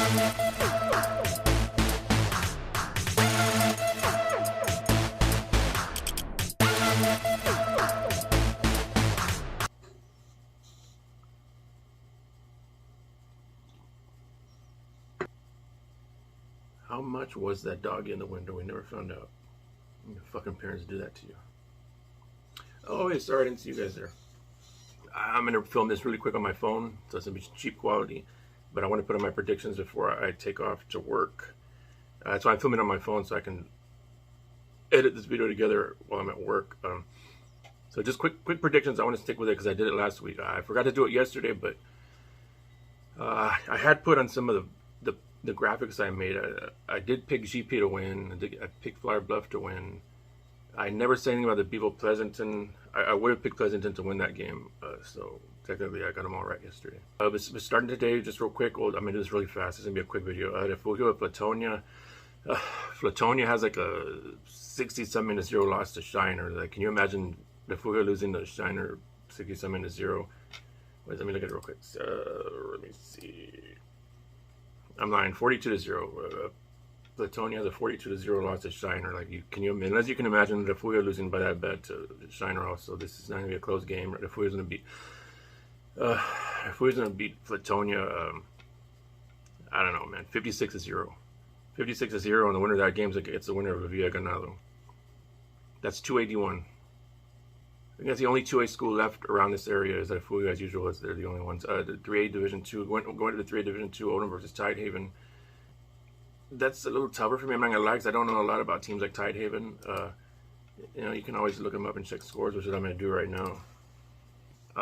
How much was that dog in the window? We never found out. Your fucking parents do that to you. Oh, hey, sorry I didn't see you guys there. I'm going to film this really quick on my phone, so it's going to be cheap quality. But I want to put on my predictions before I take off to work. That's why I'm filming on my phone, so I can edit this video together while I'm at work. So just quick predictions. I want to stick with it because I did it last week. I forgot to do it yesterday, but I had put on some of the graphics I made. I did pick GP to win. I picked Flyer Bluff to win. I never said anything about the Bevo Pleasanton. I would have picked Pleasanton to win that game. So technically, I got them all right yesterday. But starting today, just real quick. I'm gonna do this really fast. It's gonna be a quick video. If we go with Flatonia, Flatonia has like a 60-something to 0 loss to Shiner. Like, can you imagine the Fuga losing to Shiner 60-something to 0? Wait, let me look at it real quick. Let me see. I'm lying. 42 to 0. Flatonia has a 42 to 0 loss to Shiner. Like, unless you can imagine the Fuga losing by that bad to Shiner. Also, this is not gonna be a close game. The Fuga's gonna beat. Fuga's gonna beat Flatonia. I don't know, man. 56 to 0. 56 to 0, and the winner of that game it's the winner of Villa Ganado. That's 281. I think that's the only 2A school left around this area. Is that Fuga, as usual, they're the only ones. The 3A Division 2, going to the 3A Division 2, Odom versus Tidehaven. That's a little tougher for me. I'm not gonna lie, because I don't know a lot about teams like Tidehaven. You can always look them up and check scores, which is what I'm gonna do right now.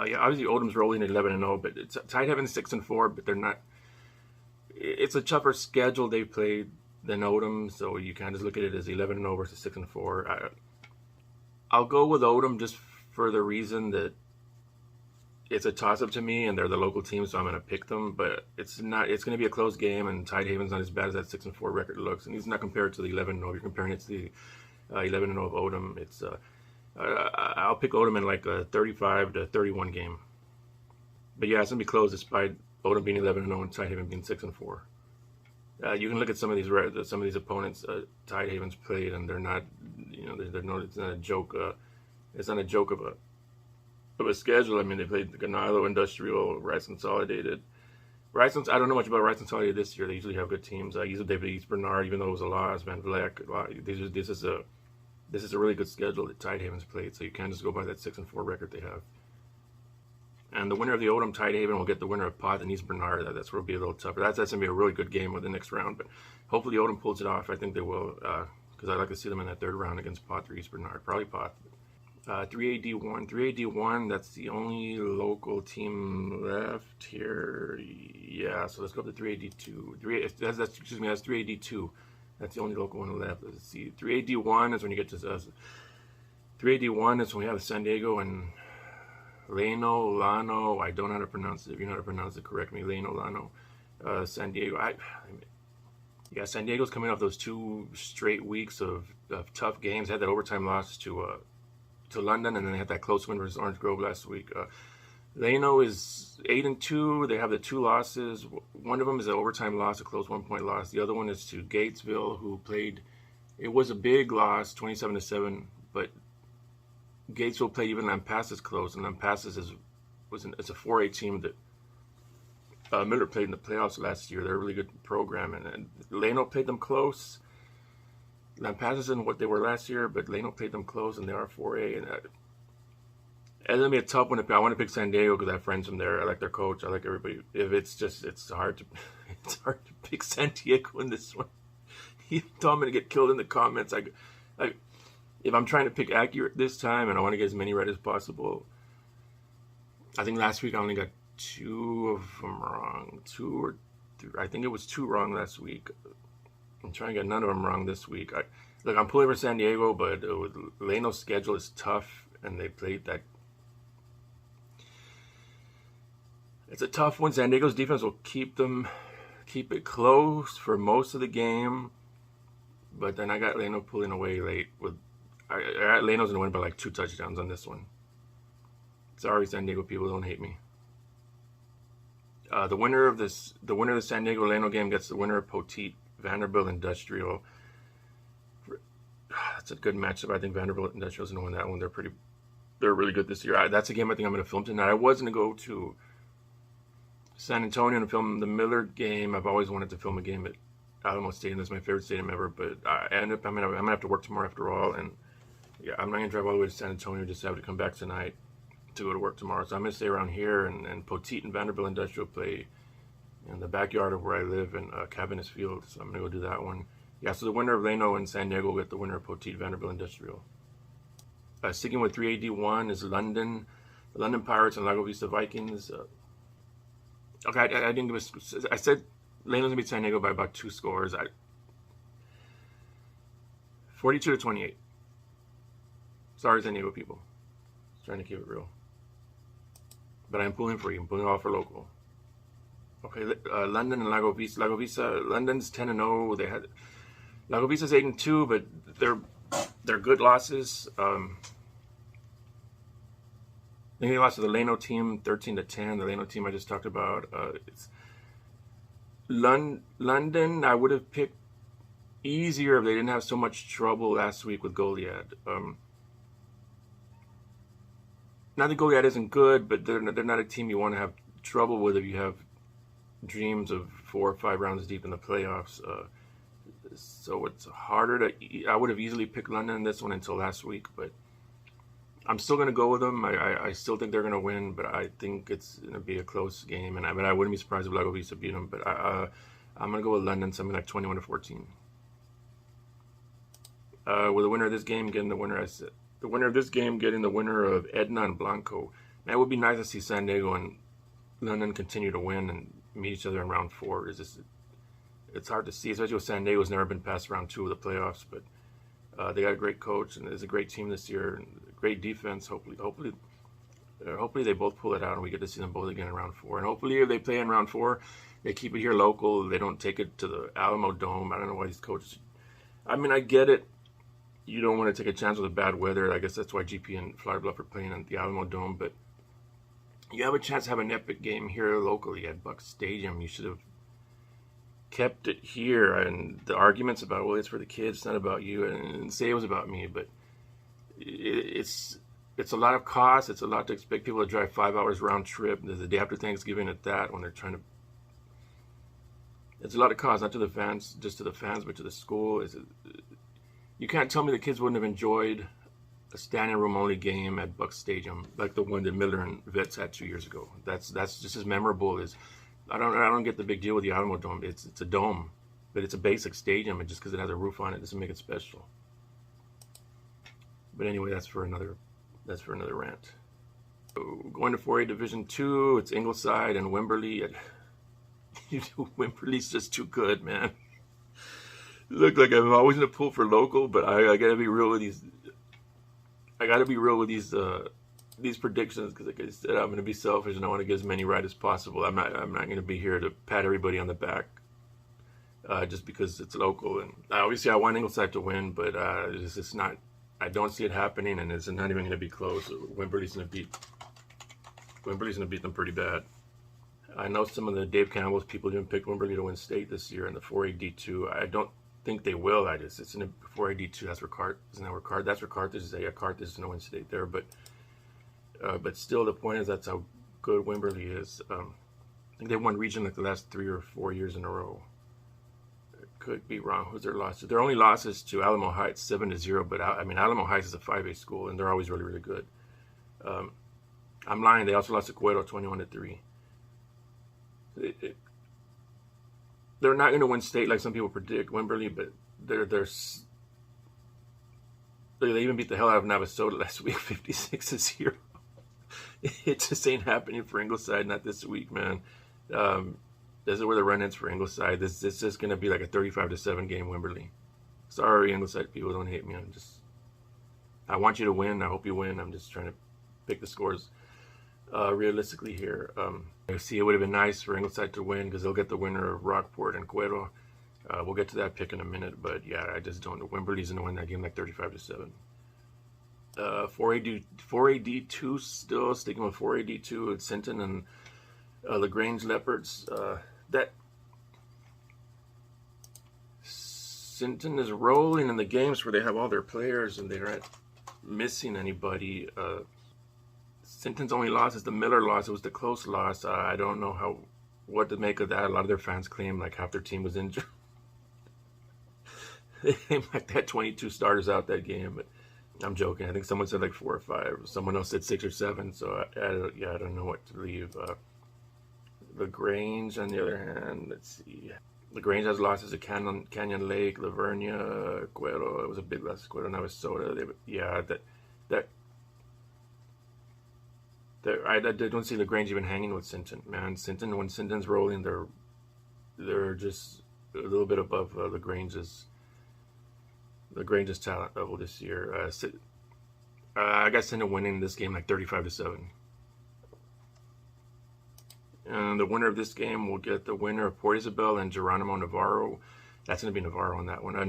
Yeah, obviously Odom's rolling at 11-0, but Tidehaven's 6-4, but they're not. It's a tougher schedule they played than Odom, so you kind of just look at it as 11-0 versus 6-4. I'll go with Odom just for the reason that it's a toss-up to me, and they're the local team, so I'm going to pick them. But it's not. It's going to be a close game, and Tidehaven's not as bad as that 6-4 record looks. And he's not compared to the 11-0. You're comparing it to the 11-0 of Odom. It's I'll pick Odom in like a 35 to 31 game. But yeah, it's going to be close despite Odom being 11-0 and Tidehaven being 6-4. You can look at some of these opponents Tidehaven's played, and they're not. It's not a joke. It's not a joke of a schedule. I mean, they played the Ganado, Industrial, Rice Consolidated. I don't know much about Rice Consolidated this year. They usually have good teams. Usually they beat East Bernard, even though it was a loss. Van Vleck. This is a really good schedule that Tidehaven's played. So you can't just go by that 6-4 record they have. And the winner of the Odom Tidehaven will get the winner of Pot and East Bernard. That's where it'll be a little tougher. That's going to be a really good game with the next round. But hopefully Odom pulls it off. I think they will, because I'd like to see them in that third round against Pot or East Bernard. Probably Pot. 3AD1. 3AD1, that's the only local team left here. Yeah, so let's go up to 3AD2. That's 3AD2. That's the only local one left. Let's see. 3AD1 is when you get to 3AD1 is when we have San Diego and Lano. I don't know how to pronounce it. If you know how to pronounce it, correct me. Lano. San Diego. San Diego's coming off those 2 straight weeks of tough games. They had that overtime loss to London, and then they had that close win versus Orange Grove last week. Lano is 8-2. They have the 2 losses. One of them is an overtime loss, a close 1-point loss. The other one is to Gatesville, who played. It was a big loss, 27-7, but Gatesville played even Lampasas close, and Lampasas it's a 4A team that Miller played in the playoffs last year. They're a really good program, and Lano played them close. Lampasas isn't what they were last year, but Lano played them close, and they are 4A. And it's gonna be a tough one to pick. I want to pick San Diego because I have friends from there. I like their coach. I like everybody. If it's hard to pick San Diego in this one. You thought I'm gonna get killed in the comments. If I'm trying to pick accurate this time, and I want to get as many right as possible, I think last week I only got 2 of them wrong. 2 or 3. I think it was 2 wrong last week. I'm trying to get none of them wrong this week. I'm pulling for San Diego, but Lano's schedule is tough, and they played that. It's a tough one. San Diego's defense will keep it close for most of the game, but then I got Lano pulling away late. Lano's gonna win by like 2 touchdowns on this one. Sorry, San Diego people, don't hate me. The winner of the San Diego Leno game gets the winner of Poteet Vanderbilt Industrial. That's a good matchup. I think Vanderbilt Industrial's gonna win that one. They're really good this year. That's a game I think I'm gonna film tonight. I was gonna go to San Antonio and film the Millard game. I've always wanted to film a game at Alamo Stadium. That's my favorite stadium ever. But I'm gonna have to work tomorrow after all, and yeah, I'm not gonna drive all the way to San Antonio. Just have to come back tonight to go to work tomorrow. So I'm gonna stay around here, and Poteet and Vanderbilt Industrial play in the backyard of where I live in Cabinets Field. So I'm gonna go do that one. Yeah. So the winner of Leno and San Diego will get the winner of Poteet Vanderbilt Industrial. Sticking with 3AD1 is London, the London Pirates and Lago Vista Vikings. Okay, I didn't give I said Leno's gonna beat San Diego by about 2 scores. 42-28. Sorry, San Diego people. Just trying to keep it real. But I'm pulling for you. I'm pulling all for local. Okay, London and Lago Vista. Lago Vista, London's 10-0. Lago Vista's 8-2, but they're good losses. I think they lost to the Leno team 13-10. The Leno team I just talked about. It's London. I would have picked easier if they didn't have so much trouble last week with Goliad. Not that Goliad isn't good, but they're not a team you want to have trouble with if you have dreams of 4 or 5 rounds deep in the playoffs. So it's harder I would have easily picked London in this one until last week, but I'm still going to go with them. I still think they're going to win, but I think it's going to be a close game, and I wouldn't be surprised if Lago Vista beat them, but I'm going to go with London, something like 21-14. With the winner of this game getting the winner, the winner of this game getting the winner of Edna and Blanco. Now, it would be nice to see San Diego and London continue to win and meet each other in round 4. It's hard to see, especially with San Diego's never been past round 2 of the playoffs, but they got a great coach and there's a great team this year and great defense. Hopefully they both pull it out and we get to see them both again in round 4. And hopefully if they play in round 4, they keep it here local. They don't take it to the Alamo Dome. I don't know why these coaches. I mean, I get it. You don't want to take a chance with the bad weather. I guess that's why GP and Flower Bluff are playing at the Alamo Dome. But you have a chance to have an epic game here locally at Buck Stadium. You should have kept it here. And the arguments about, well, it's for the kids, it's not about you, and say it was about me, but it's a lot of cost. It's a lot to expect people to drive 5 hours round trip. There's the day after Thanksgiving at that when they're trying to. It's a lot of cost, not to the fans, just to the fans, but to the school. You can't tell me the kids wouldn't have enjoyed a standing room only game at Buck Stadium like the one that Miller and Vets had 2 years ago. That's just as memorable as. I don't get the big deal with the Alamo Dome. It's a dome, but it's a basic stadium, and just because it has a roof on it doesn't make it special. But anyway, that's for another rant. So going to 4A Division 2, it's Ingleside and Wimberley. Wimberley's just too good, man. Look, like I'm always gonna pull for local, but I gotta be real with these. I gotta be real with these predictions because, like I said, I'm gonna be selfish and I want to get as many right as possible. I'm not gonna be here to pat everybody on the back just because it's local. And obviously, I want Ingleside to win, but it's not. I don't see it happening, and it's not even gonna be close. Wimberley's gonna beat them pretty bad. I know some of the Dave Campbell's people didn't pick Wimberley to win state this year in the 4A D2. I don't think they will. It's in the 4A D2. That's where Carthage is. Yeah, Carthage is going to win state there. But still, the point is that's how good Wimberley is. I think they won region like the last 3 or 4 years in a row. Could be wrong. Who's their losses? Their only losses to Alamo Heights 7-0. But I mean, Alamo Heights is a 5A school, and they're always really, really good. I'm lying. They also lost to Cuero 21-3. They're not going to win state like some people predict, Wimberley, but they even beat the hell out of Navasota last week, 56-0. It just ain't happening for Ingleside, not this week, man. This is where the run-ins for Ingleside. This is going to be like a 35-7 game, Wimberley. Sorry, Ingleside people, don't hate me. I want you to win. I hope you win. I'm just trying to pick the scores realistically here. I see it would have been nice for Ingleside to win because they'll get the winner of Rockport and Cuero. We'll get to that pick in a minute, but yeah, I just don't know. Wimberley's going to win that game like 35-7. 4AD2 still sticking with 4AD2 at Sinton and LaGrange Leopards. That Sinton is rolling in the games where they have all their players and they aren't missing anybody. Sinton's only loss is the Miller loss. It was the close loss. I don't know what to make of that. A lot of their fans claim like half their team was injured. They claim like that 22 starters out that game, but I'm joking. I think someone said like 4 or 5. Someone else said 6 or 7. So I don't know what to believe. LaGrange, on the other hand, let's see. LaGrange has losses to Canyon Lake, Lavernia, Cuero. It was a big loss. Cuero, Navasota. I don't see LaGrange even hanging with Sinton, man. When Sinton's rolling, they're just a little bit above LaGrange's talent level this year. I got Sinton winning this game like 35-7. And the winner of this game will get the winner of Port Isabel and Geronimo Navarro. That's going to be Navarro on that one. I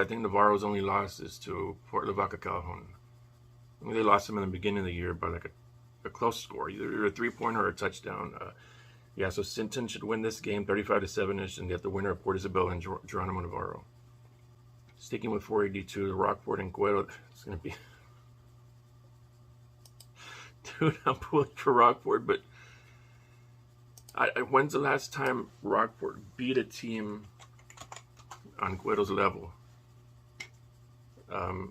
think Navarro's only loss is to Port Lavaca Calhoun. I mean, they lost him in the beginning of the year by like a close score, either a 3-pointer or a touchdown. So Sinton should win this game 35-7-ish and get the winner of Port Isabel and Geronimo Navarro. Sticking with 4AD2, Rockport and Cuero. It's going to be... Dude, I'm pulling for Rockport, but... when's the last time Rockport beat a team on Cuero's level? I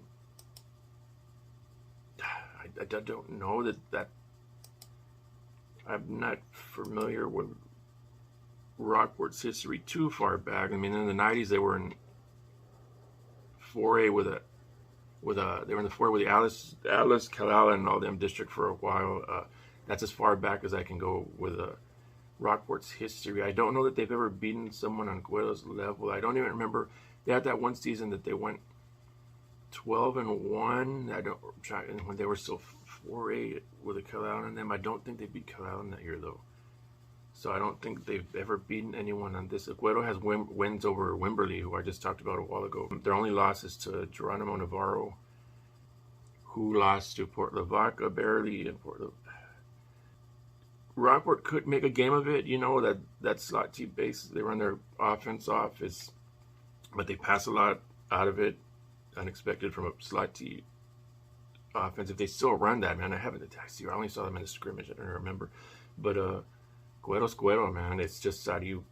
don't know that I'm not familiar with Rockport's history too far back. I mean, in the 90s they were in 4A they were in the 4A with the Alice, Kalala, and all them district for a while. That's as far back as I can go with Rockport's history. I don't know that they've ever beaten someone on Cuero's level. I don't even remember. They had that one season that they went 12-1. When they were still 4A with a Calallen and them. I don't think they beat Calallen that year though. So I don't think they've ever beaten anyone on this. Cuero has wins over Wimberley, who I just talked about a while ago. Their only loss is to Geronimo Navarro, who lost to Port Lavaca barely, and Rockport could make a game of it. You know, that slot T base, they run their offense off, but they pass a lot out of it, unexpected from a slot T offense. If they still run that, man, I only saw them in the scrimmage. I don't remember, but Cuero's Cuero, man. It's just how do you...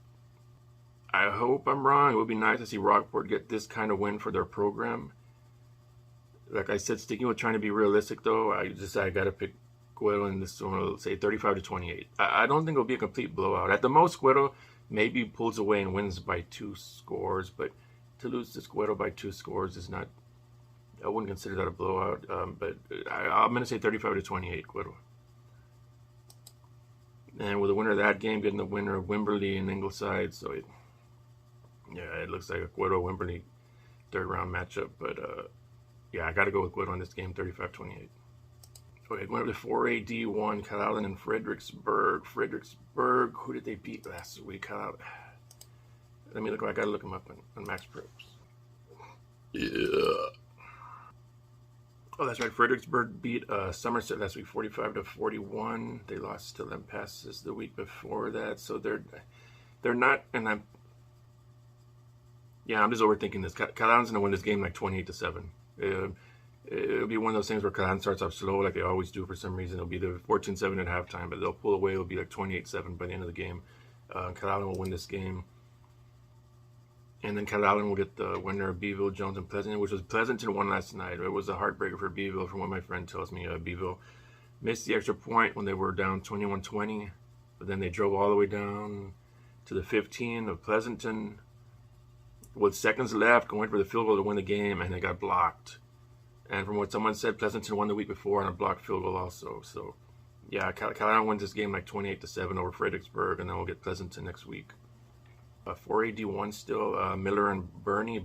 I hope I'm wrong. It would be nice to see Rockport get this kind of win for their program. Like I said, sticking with trying to be realistic, though, I got to pick Cuero in this one. I'll say 35-28. I don't think it'll be a complete blowout. At the most, Cuero maybe pulls away and wins by 2 scores, but to lose to Cuero by 2 scores is not... I wouldn't consider that a blowout, but I'm going to say 35-28, Cuero. And with the winner of that game getting the winner of Wimberley and Ingleside, so it looks like a Cuero-Wimberley third-round matchup. But I got to go with Cuero on this game, 35-28. Okay, going up to 4AD1, Calallen and Fredericksburg. Fredericksburg, who did they beat last week? Let me look. I got to look them up on Max Preps. Yeah. Oh, that's right. Fredericksburg beat Somerset last week, 45-41. They lost to Lampasas the week before that, so they're not. And I'm just overthinking this. Calallen's gonna win this game like 28-7. It'll be one of those things where Calallen starts off slow, like they always do for some reason. It'll be the 14-7 at halftime, but they'll pull away. It'll be like 28-7 by the end of the game. Calallen will win this game. And then Calallen will get the winner of Beeville, Jones, and Pleasanton, which was Pleasanton won last night. It was a heartbreaker for Beeville, from what my friend tells me. Beeville missed the extra point when they were down 21-20, but then they drove all the way down to the 15 of Pleasanton with seconds left, going for the field goal to win the game, and they got blocked. And from what someone said, Pleasanton won the week before on a blocked field goal also. So, Calallen wins this game like 28-7 over Fredericksburg, and then we'll get Pleasanton next week. 4AD1 still, Miller and Borney.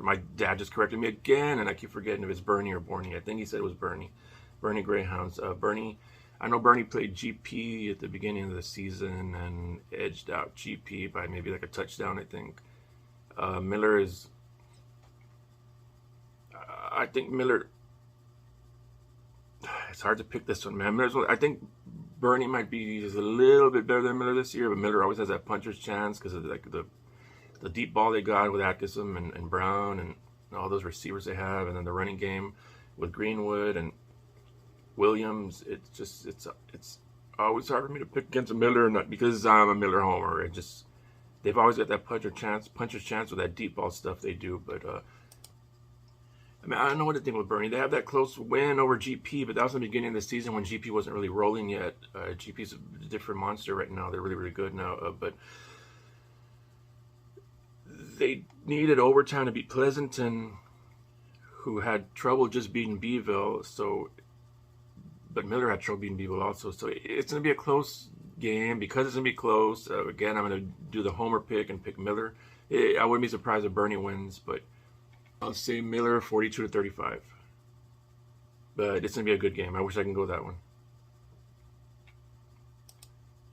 My dad just corrected me again, and I keep forgetting if it's Bernie or Borney. I think he said it was Bernie. Bernie Greyhounds. I know Bernie played GP at the beginning of the season and edged out GP by maybe like a touchdown, I think. Miller is... I think Miller... It's hard to pick this one, man. I think Bernie might be just a little bit better than Miller this year, but Miller always has that puncher's chance because of like the deep ball they got with Atkinson and Brown and all those receivers they have, and then the running game with Greenwood and Williams. It's always hard for me to pick against a Miller, not because I'm a Miller homer. They've always got that puncher's chance with that deep ball stuff they do. But I mean, I don't know what to think with Bernie. They have that close win over GP, but that was in the beginning of the season when GP wasn't really rolling yet. GP's a different monster right now. They're really, really good now. But they needed overtime to beat Pleasanton, who had trouble just beating Beeville. But Miller had trouble beating Beeville also. So it's going to be a close game. Because it's going to be close, again, I'm going to do the homer pick and pick Miller. I wouldn't be surprised if Bernie wins, but I'll say Miller 42-35. But it's going to be a good game. I wish I can go that one.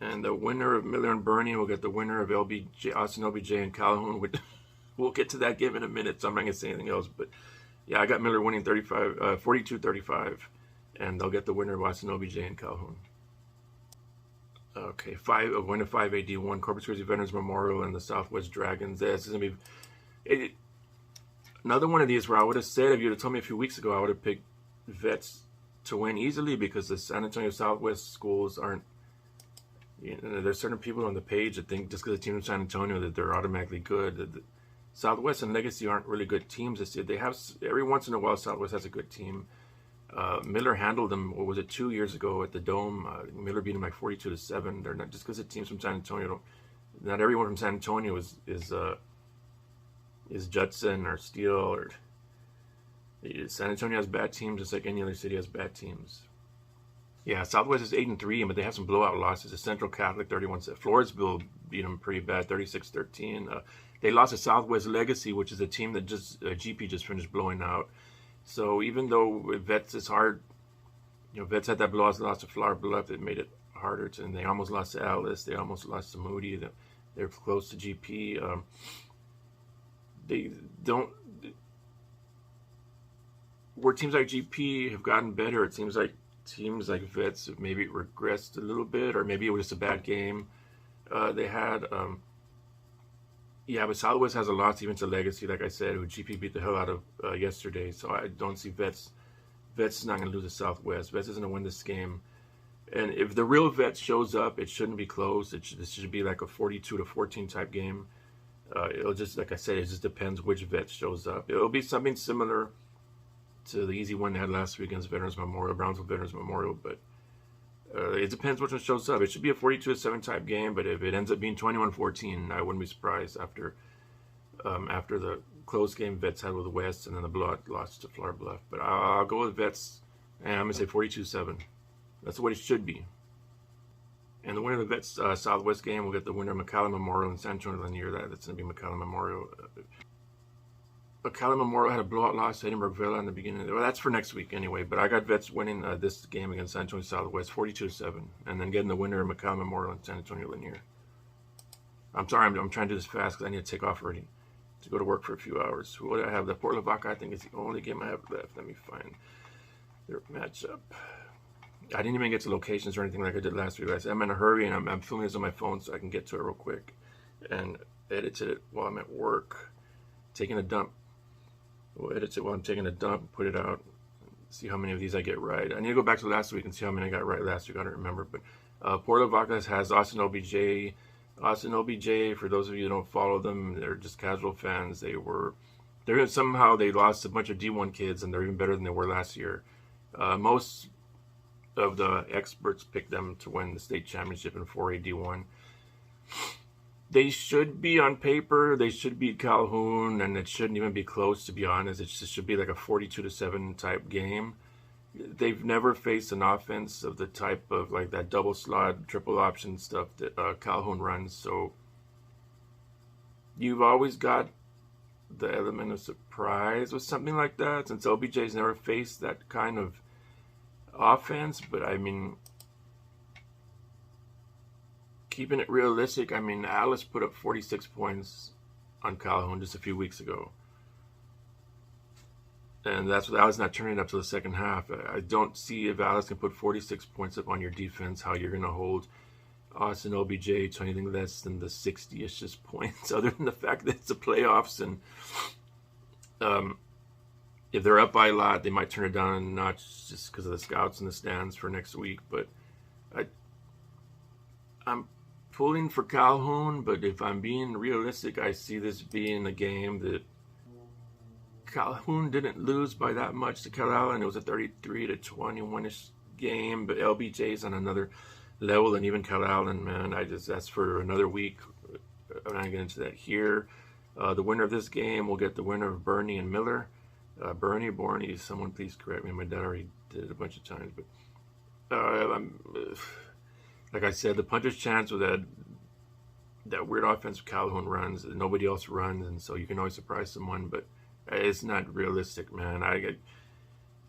And the winner of Miller and Bernie will get the winner of Austin LBJ and Calhoun. We'll get to that game in a minute, so I'm not going to say anything else. But yeah, I got Miller winning 42-35. And they'll get the winner of Austin OBJ and Calhoun. Okay, 1 to 5 AD1, Corpus Christi Veterans Memorial and the Southwest Dragons. This is going to be another one of these where I would have said, if you would have told me a few weeks ago, I would have picked Vets to win easily because the San Antonio Southwest schools aren't, there's certain people on the page that think just because the team in San Antonio that they're automatically good. The Southwest and Legacy aren't really good teams this year. They have, every once in a while, Southwest has a good team. Miller handled them, what was it, 2 years ago at the Dome. Miller beat them like 42-7. They're not just because the teams from San Antonio. Not everyone from San Antonio is Judson or Steele or San Antonio has bad teams just like any other city has bad teams. Yeah, Southwest is 8-3, but they have some blowout losses. The Central Catholic 31-7. Floresville beat them pretty bad, 36-13. They lost to Southwest Legacy, which is a team that just GP just finished blowing out. So even though Vets is hard, Vets had that blowout loss to Flower Bluff. It made it harder and they almost lost to Alice. They almost lost to Moody. They're close to GP. They don't. Where teams like GP have gotten better, it seems like teams like Vets have maybe regressed a little bit, or maybe it was just a bad game they had. Yeah, but Southwest has a loss even to Legacy, like I said, who GP beat the hell out of yesterday. So I don't see Vets. Vets is not going to lose to Southwest. Vets is going to win this game. And if the real Vets shows up, it shouldn't be close. This should be like a 42-14 type game. It'll just, like I said, it just depends which Vets shows up. It'll be something similar to the easy one they had last week against Veterans Memorial, Brownsville Veterans Memorial, but it depends which one shows up. It should be a 42-7 type game, but if it ends up being 21-14, I wouldn't be surprised after the close game Vets had with West and then the blowout loss to Flower Bluff. But I'll go with Vets, and I'm going to say 42-7. That's what it should be. And the winner of the Vets Southwest game will get the winner of McAllen Memorial and San Antonio Lanier. That's going to be McAllen Memorial. McAllen Memorial had a blowout loss to Edinburgh Villa in the beginning. Well, that's for next week anyway. But I got Vets winning this game against San Antonio Southwest 42-7, and then getting the winner of McAllen Memorial and San Antonio Lanier. I'm sorry, I'm trying to do this fast because I need to take off already to go to work for a few hours. Who do I have? The Port Lavaca, I think, is the only game I have left. Let me find their matchup. I didn't even get to locations or anything like I did last week. I'm in a hurry, and I'm filming this on my phone so I can get to it real quick and edit it while I'm at work, taking a dump. We'll edit it while I'm taking a dump, put it out, see how many of these I get right. I need to go back to last week and see how many I got right last week. I don't remember, but Port Lavaca has Austin OBJ. Austin OBJ, for those of you who don't follow them, they're just casual fans. Somehow they lost a bunch of D1 kids, and they're even better than they were last year. Most of the experts picked them to win the state championship in 4A D1. They should be, on paper, they should beat Calhoun, and it shouldn't even be close, to be honest. It just should be like a 42-7 type game. They've never faced an offense of the type of like that double slot, triple option stuff that Calhoun runs. So you've always got the element of surprise with something like that, since OBJ's never faced that kind of offense. But I mean, keeping it realistic, I mean, Alice put up 46 points on Calhoun just a few weeks ago. And that's what I was not turning up to the second half. I don't see if Alice can put 46 points up on your defense, how you're going to hold Austin OBJ to anything less than the 60-ish just points, other than the fact that it's the playoffs. And if they're up by a lot, they might turn it down a notch just because of the scouts in the stands for next week. But I'm pulling for Calhoun, but if I'm being realistic, I see this being a game that Calhoun didn't lose by that much to Calallen. It was a 33-21-ish game, but LBJ's on another level, and even Calallen, man, that's for another week. I'm not get into that here. The winner of this game will get the winner of Bernie and Miller. Borney, someone please correct me. My dad already did it a bunch of times, but like I said, the puncher's chance with that weird offensive Calhoun runs that nobody else runs, and so you can always surprise someone, but it's not realistic, man.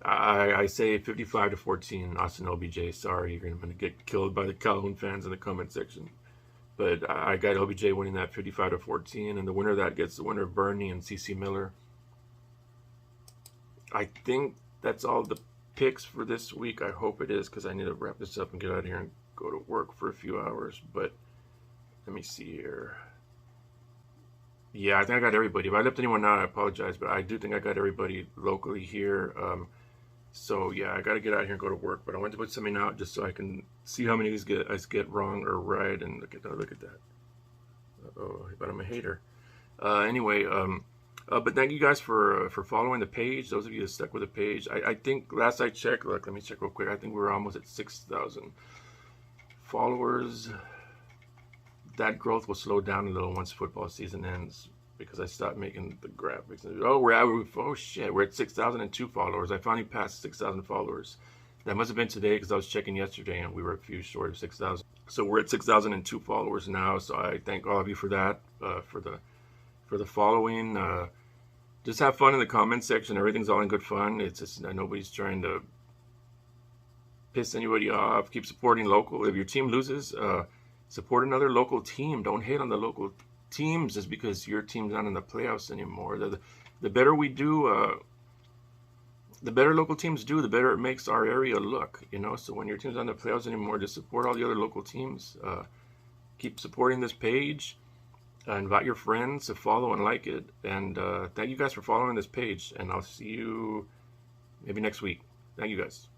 I say 55-14, Austin OBJ. Sorry, you're going to get killed by the Calhoun fans in the comment section. But I got OBJ winning that 55-14, and the winner of that gets the winner of Bernie and CC Miller. I think that's all the picks for this week. I hope it is, because I need to wrap this up and get out of here and go to work for a few hours. But let me see here. Yeah, I think I got everybody. If I left anyone out, I apologize, but I do think I got everybody locally here. So yeah, I got to get out here and go to work. But I want to put something out just so I can see how many of these I get wrong or right. And look at that. Oh, but I'm a hater. Anyway, but thank you guys for following the page. Those of you that stuck with the page, I think last I checked, look, let me check real quick. I think we were almost at 6,000 followers. That growth will slow down a little once football season ends, because I stopped making the graphics. Oh shit, we're at 6,002 followers. I finally passed 6,000 followers. That must have been today, because I was checking yesterday and we were a few short of 6,000. So we're at 6,002 followers now. So I thank all of you for that, for the following. Just have fun in the comment section. Everything's all in good fun. It's just nobody's trying to piss anybody off. Keep supporting local. If your team loses, support another local team. Don't hate on the local teams just because your team's not in the playoffs anymore. The better we do, the better local teams do, the better it makes our area look. So when your team's not in the playoffs anymore, just support all the other local teams. Keep supporting this page. Invite your friends to follow and like it. And thank you guys for following this page. And I'll see you maybe next week. Thank you guys.